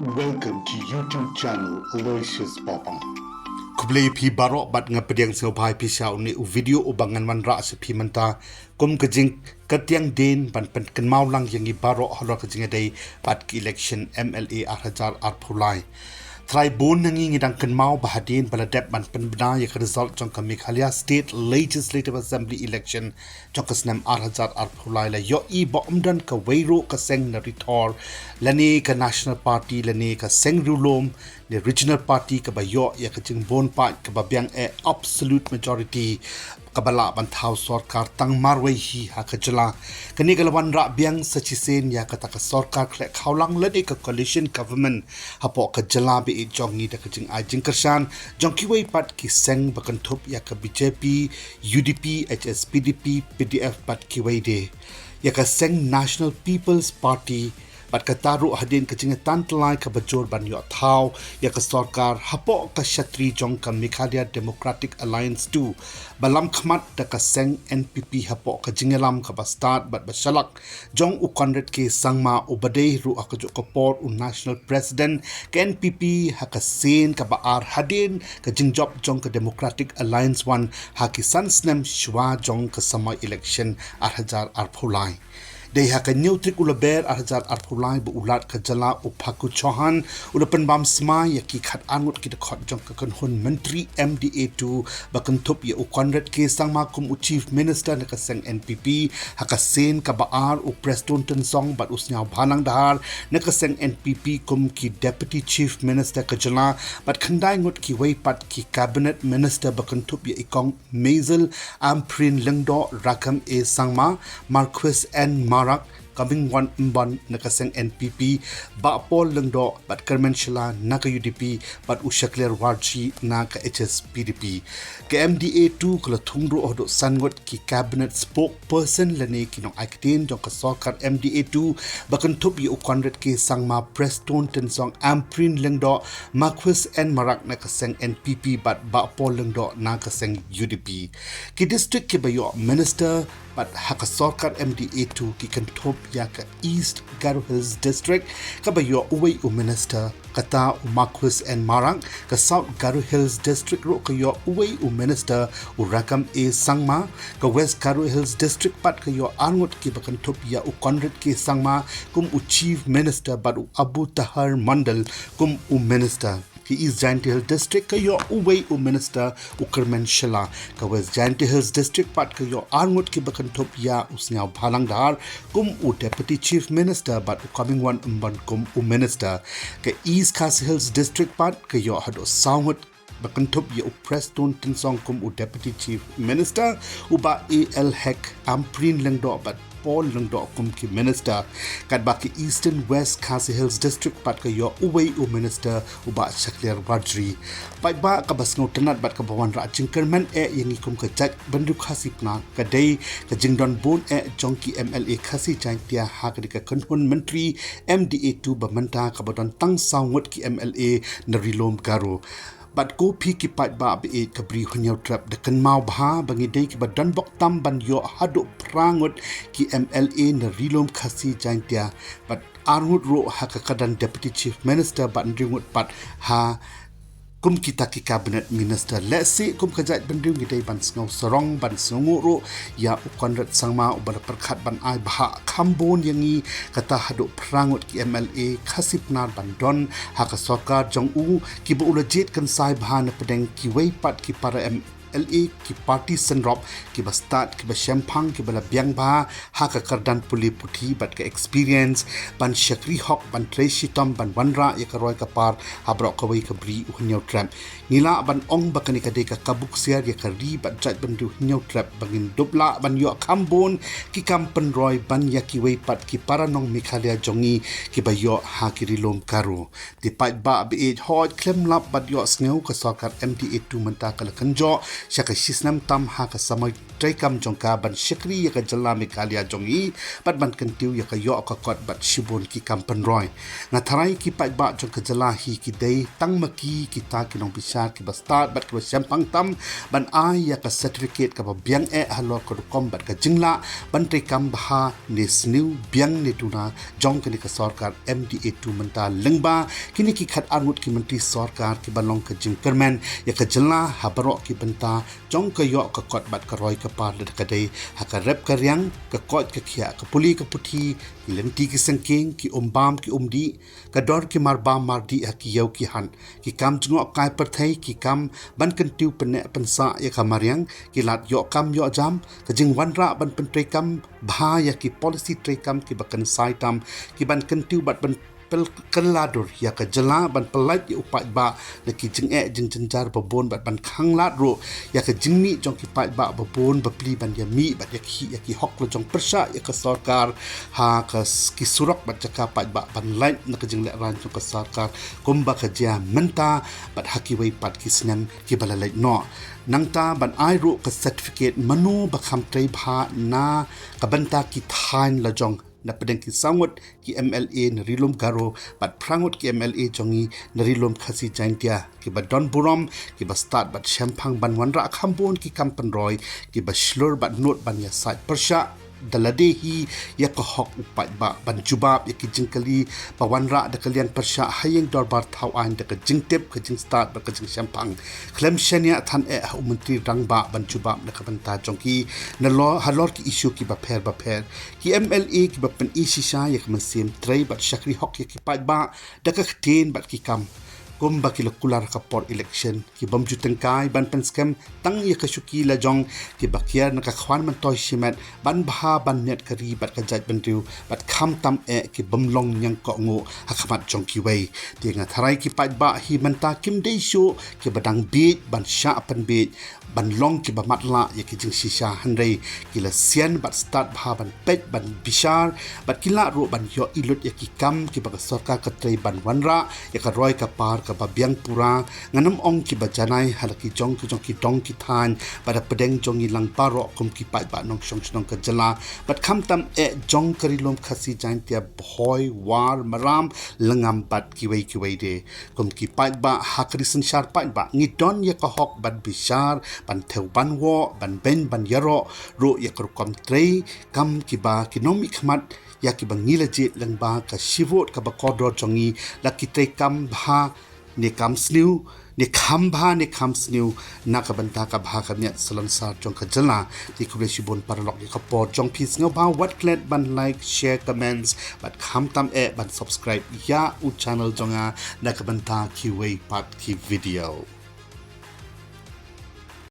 Welcome to YouTube channel Aloysius Popang. Kublai pi barok bat ngapediang seopai pi syau ni video ubangan man ra se pi menta kum kejing ketiang den ban pen kenmau lang yang i barok halor kejing dei bat ki election MLA arhajar arpulai Trei bon nangi ngidang kenmau bahadin baladep ban pen bena ya result jong ka Meghalaya State Legislative Assembly election jong ka snam arhajar arpulai la yo i bomdan ka weiro ka seng na ritor lani ka National Party lani ka seng rulom the regional party ka ba yo ya ka jing bon pa ka ba biang e absolute majority kabala bantau sorkar tang marwei hi haka jala kani galawan ra biang sachisen ya kata ka sorkar khle khawlang lade ka coalition government hapo ka jala be jong ni da ka jing ai jing kersan jong ki wei pat ki seng bakan thop ya ka BJP UDP HSPDP PDF pat ki wei de ya ka seng National People's Party bat kataru hadin kecing tantlai ka bajor ban yo thau ya ka sorkar hapo ka shatri jong ka Meghalaya Democratic Alliance 2 balam khmat da ka seng NPP hapo ka jingelam ka bastad bat basalak jong u konret ke sangma ubadei ru akajo ka por u national president ka NPP haka sen ka baar hadin ka jingjop jong ka Democratic Alliance 1 haki sansnem shwa jong ka sama election arhajar arphulai Dei haka neutrik ulaber arhajar arpulai bu ulat ka jala upaku chohan ulapan bam sma ya ki khat angut ki khot jong ka kanhun mentri MDA2 bakan thup ya ukonret ke sangma kum u chief minister na ka seng NPP haka sen ka baar u preston ten song bat usnyau bhanang dahar na ka seng NPP kum ki deputy chief minister ka jala bat khandai ngut ki wei pat ki cabinet minister bakan thup ya ikong mezel amprin lengdo rakam e sangma Marquis and Marak coming one mban nakaseng NPP ba pol lengdo bat kermen shila naka UDP bat ushakler warji naka HSPDP ke MDA2 kala thungro odo sangot ki cabinet spokesperson lane kinong aktin jong ka sorkar MDA2 bakan thup yu konret ke sangma preston tensong amprin lengdo Marquis and Marak nakaseng NPP bat ba pol lengdo naka seng UDP ki district ke bayo minister but haka sorkar MDA2 ki kantop ya ka East Garo Hills District ka bayo uway u minister kata u Marquis and Marang ka South Garo Hills District ro ka yo uway u minister u rakam e sangma ka West Garo Hills District pat ka yo angot ki bakantop ya u konret ke sangma kum u chief minister but u Abu Tahar Mandal kum u minister ki East Jaintia Hills District ka yo uway u minister u Kermen Shila ka West Jaintia Hills District pat ka yo angut ki bakantop ya usnyau bhalang dar kum u deputy chief minister but u coming one umban kum u minister ka East Khasi Hills District pat ka yo hado sangut bakantop ya u preston tinsong kum u deputy chief minister u ba AL Hek amprin lengdo but Paul lengdo kum ki minister kat baki Eastern West Khasi Hills District pat ka yo uway u minister u ba shakler wajri pai ba ka basngau tenat bat ka bawan ra jingkerman e yangi kum ka jaj bandu khasi pna ka dei ka jingdon bon e jongki MLA khasi jaintia haka ka kanhun mentri MDA2 bamanta ka badon tang sawngot ki MLA narilom Garo bat ko phi ki pat ba be kabri hunyau trap de kan mau bha bangi dei ki badan bok tam ban yo hadu prangut ki MLA na rilom khasi jaintia bat arngut ro haka kadan deputy chief minister bat ndringut pat ha kum kita ki cabinet minister let's say kum kajat bandung gidai ban sngau sorong ban sngu ro ya ukonrat sangma uban perkhat ban ai bha khambon yangi kata hadu prangut ki MLA khasipnar ban don haka sorkar jong u ki bu ulajit kan sai bha na pedeng ki wei pat ki para LA ki party senrop ki bastat ki bashampang ki bala biang ba haka kardan puli puthi bat ka experience ban shakri hok ban trei shitom ban wanra ya ka roi ka par habro ka wei ka bri uhnyo trap nila ban ong bakani ka de ka kabuk siar ya ka ri bat jat ban du hnyo trap bangin dubla ban yo khambon ki kam pynroi ban ya ki wei pat ki para nong Meghalaya jongi ki ba yo ha ki rilom Garo di pat ba be hot klem lap bat yo sneu ka sorkar MDA2 menta ka kanjo syaka sisnam tam haka samai trei kam jongka ban syakri yaka jala mekalia jongi bat ban kentiu yaka yo ka kot bat shibun ki kam pynroi ngatharai ki pai ba jong ka jala hi ki dei tang maki kita ki nong pisar ki bastart bat ki sempang tam ban ai yaka certificate ka ba biang halo ko kom bat ka jingla ban trei kam bha ne sniu biang ne tuna jong ka ni ka sorkar MDA2 lengba kini ki khat angut ki menteri sorkar ki balong ka jing kermen ya ka jela habaro ki benta jong ka yo ka kot bat ka roi ka par de ka dei haka rep ka riang ka kot ka khia ka puli ka puthi ki lenti ki sengking ki ombam ki umdi ka dor ki marba mardi ha ki yau ki han ki kam jungo kai per thai ki kam ban kan tiu pene pensa ya ka mariang ki lat yo kam yo jam ka jing wanra ban pen trei kam bha ya ki policy trei kam ki bakan sai tam ki ban kan tiu bat ban pel keladur ya ka jela ban pelait ya upai ba na ki jing jing jenjar babon bat ban khang lat ro ya ka jingmi jong ki pai ba babon bapli ban ya mi bat ya ki hok lo jong persa ya ka sorkar ha ka ki surak bat jaka pai ba ban lait na ka jing le ran jong ka sorkar kumba ka ja menta bat haki wei pat ki snan ki balalai no nangta ban ai ro ka certificate manu ba kham trei bha na ka banta ki thain la jong na pedeng ki sangut ki MLA narilum Garo bat prangut ki MLA jongi narilum khasi jaintia ki ba don burom ki ba start bat champang ban wanra khambon ki kam pynroi ki ba shlur bat not ban ya site persha dalade hi ya ka hok upat ba ban jubab ya ki jingkali ba wanra da kalian persha hayeng dorbar thau an da ka jingtep ka jing start ba ka jing champang klem shania than menteri rangba ban jubab da ka banta jongki na lo halor ki issue ki ba pher ki MLA ki ba pen isisha ya ka masim trei bat shakri hok ya ki pat ba da ka khtin bat ki kam kumba ki kular ka por election ki bamju tengkai ban pen scam tang ya ka shuki la jong ki bakiar na ka khwan man toy shimat ban bha ban net ka ri bat ka jat ban riu bat kham tam ki bamlong nyang ko ngo hakhamat jong ki wei tinga tharai ki pat ba hi manta kim dei shu ki badang beat ban sha pan beat ban long ki ba matla ya ki jing shisha hanrei ki la sian bat start bha ban pet ban bishar bat kila ro ban yo ilut ya ki kam ki ba sorkar ka trei ban wanra ya ka roi ka par ka ba biang pura nganam ong ki ba janai halaki jong ki dong ki than pada pedeng jong ilang paro kum ki pai ba nong shong shong ka jala bat kham tam jong karilom khasi jaintia boy war maram langam bat ki wei de kum ki pai ba hakri sanshar pai ba ngi don ya ka hok ban bishar ban theu ban wo ban ben ban yaro ro ya kar kom trei kam ki ba ki nomi khmat ya ki bangila je langba ka shivot ka ba kodro jongi la ki trei kam bha ne kam sniu ne kham bha ne kham sniu na ka banta ka bha ka net salansar jong ka jala ti khule shibon parlok ka por jong pis ngo ba what klet ban like share comments but kham tam ban subscribe ya u channel jonga na ka banta ki wei pat ki video